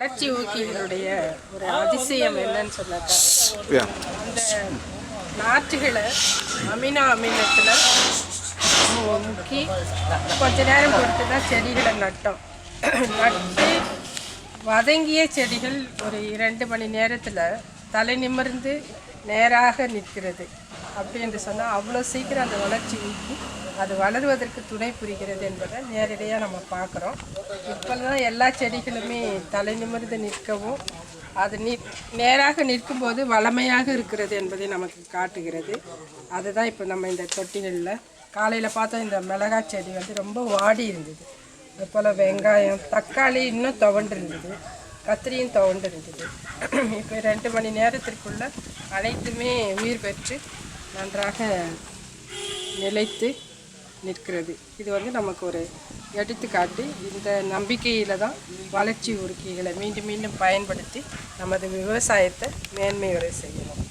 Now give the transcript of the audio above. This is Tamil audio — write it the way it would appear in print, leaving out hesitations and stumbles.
வளர்ச்சி ஊக்கிகளுடைய ஒரு அதிசயம் என்னன்னு சொன்னாக்கா, அந்த நாற்றுகளை அமினோ அமிலத்தில் முக்கி கொஞ்ச நேரம் பொறுத்து தான் செடிகளை நட்டோம். நட்டு வதங்கிய செடிகள் ஒரு 2 மணி நேரத்தில் தலை நிமிர்ந்து நேராக நிற்கிறது. அப்படி என்று சொன்னால் அவ்வளோ சீக்கிரம் அந்த வளர்ச்சி ஊக்கி அது வளருவதற்கு துணை புரிகிறது என்பதை நேரடியாக நம்ம பார்க்குறோம். இப்போல்லாம் எல்லா செடிகளுமே தலை நிமிர்ந்து நிற்கவும் அது நேராக நிற்கும்போது வளமையாக இருக்கிறது என்பதை நமக்கு காட்டுகிறது. அதுதான் இப்போ நம்ம இந்த தொட்டிகளில் காலையில் பார்த்தோம். இந்த மிளகாய் செடி ரொம்ப வாடி இருந்தது. அதுபோல் வெங்காயம், தக்காளி இன்னும் துவண்டு இருந்தது, கத்திரியும் துவண்டு இருந்தது. இப்போ 2 மணி நேரத்திற்குள்ள அனைத்துமே உயிர் பெற்று நன்றாக நிலைத்து நிற்கிறது. இது நமக்கு ஒரு எடுத்துக்காட்டு. இந்த நம்பிக்கையில் தான் வளர்ச்சி ஊக்கிகளை மீண்டும் மீண்டும் பயன்படுத்தி நமது விவசாயத்தை மேன்மை வரை செய்யணும்.